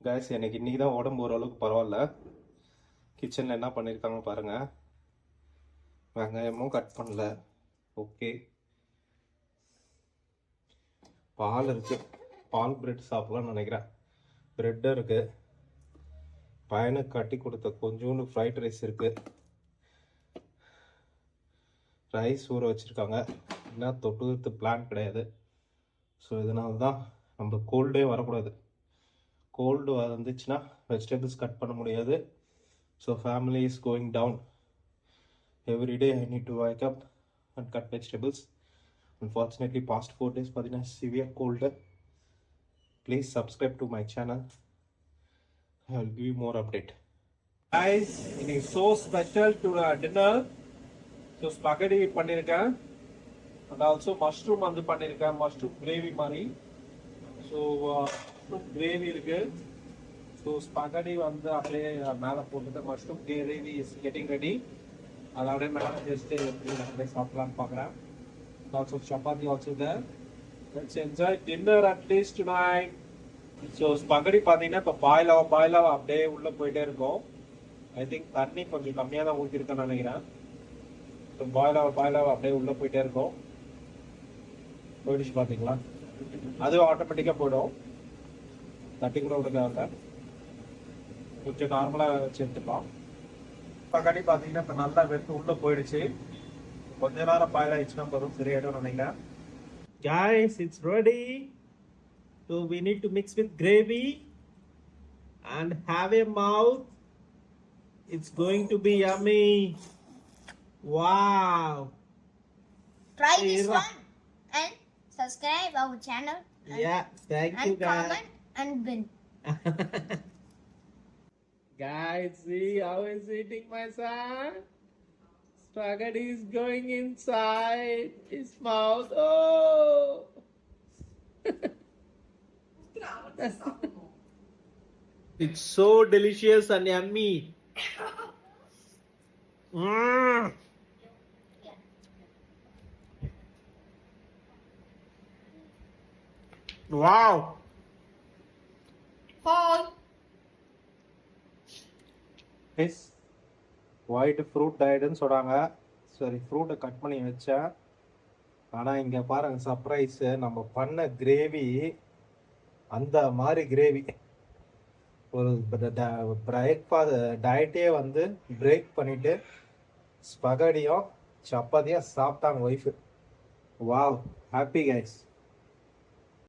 Guys எனக்கு இன்னைக்கு தான் உடம்பு ஓரளவுக்கு பரவாயில்ல. கிச்சனில் என்ன பண்ணியிருக்காங்க பாருங்கள். வெங்காயமும் கட் பண்ணல. ஓகே, பால் இருக்குது. பால் பிரெட் சாப்பிட்லான்னு நினைக்கிறேன். பிரெட்டும் இருக்குது. பையனுக்கு கட்டி கொடுத்த கொஞ்சோண்டு ஃப்ரைட் ரைஸ் இருக்குது. ரைஸ் ஊற வச்சுருக்காங்க. என்ன தொட்டுக்கு பிளான் கிடையாது. ஸோ இதனால தான் நம்ம கோல்டே வரக்கூடாது. கோல்டு வந்துச்சுன்னா வெஜிடபிள்ஸ் கட் பண்ண முடியாது. So family is going down. Every day I need to wake up and cut vegetables. Unfortunately, past 4 days பார்த்தீங்கன்னா severe cold. Please subscribe to my channel. I will give you more update. Guys, it is so special to dinner. So spaghetti பண்ணிருக்கேன். And also mushroom வந்து பண்ணிருக்கேன். mushroom gravy மாதிரி. So gravy இருக்கு. So spaghetti வந்து அப்படியே மேலே போட்டுட்டு mushroom gravy is getting ready. அது அப்படியே மேலே ஜஸ்ட் அப்படியே சாப்பிடலான்னு பார்க்குறேன். Lots of chapati also there. Let's enjoy dinner at least tonight. So spaghetti பார்த்தீங்கன்னா இப்போ பாயில் ஆக அப்படியே உள்ளே போயிட்டே இருக்கும். ஐ திங்க் தண்ணி கொஞ்சம் கம்மியாக தான் ஊற்றிருக்கேன்னு நினைக்கிறேன். ஸோ பாயில் ஆக அப்படியே உள்ளே போயிட்டே இருக்கும். போயிடுச்சு பார்த்தீங்களா? அதுவும் ஆட்டோமேட்டிக்காக போயிடும். தட்டி கூட விடுக்காங்க. கொஞ்சம் நார்மலாக வச்சு எடுத்துக்கலாம். ஸ்பகடி பார்த்தீங்கன்னா இப்போ நல்லா வெறுத்து உள்ளே போயிடுச்சு. கொஞ்ச நேரம் பாயில் ஆயிடுச்சுன்னா போதும், சரியாயிடும் நினைக்கிறேன். Guys, it's ready. So we need to mix with gravy and have a mouth. It's going to be yummy. Wow. Try this one and subscribe our channel. Yeah, thank you guys. And comment and win. Guys, see how is eating my son? Spaghetti is going inside his mouth. Oh! It's so delicious and yummy. Mm. Wow. Hi. Yes. White fruit டயட்னு சொல்கிறாங்க. சரி, ஃப்ரூட்டை cut பண்ணி வச்சேன். ஆனால் இங்கே பாருங்கள், surprise. நம்ம பண்ண கிரேவி அந்த மாதிரி கிரேவி. ஒரு பிரேக்ஃபாஸ்ட் டயட்டே வந்து பிரேக் பண்ணிவிட்டு ஸ்பகடியும் சப்பாத்தியும் சாப்பிட்டாங்க ஒய்ஃபு. Wow, happy guys.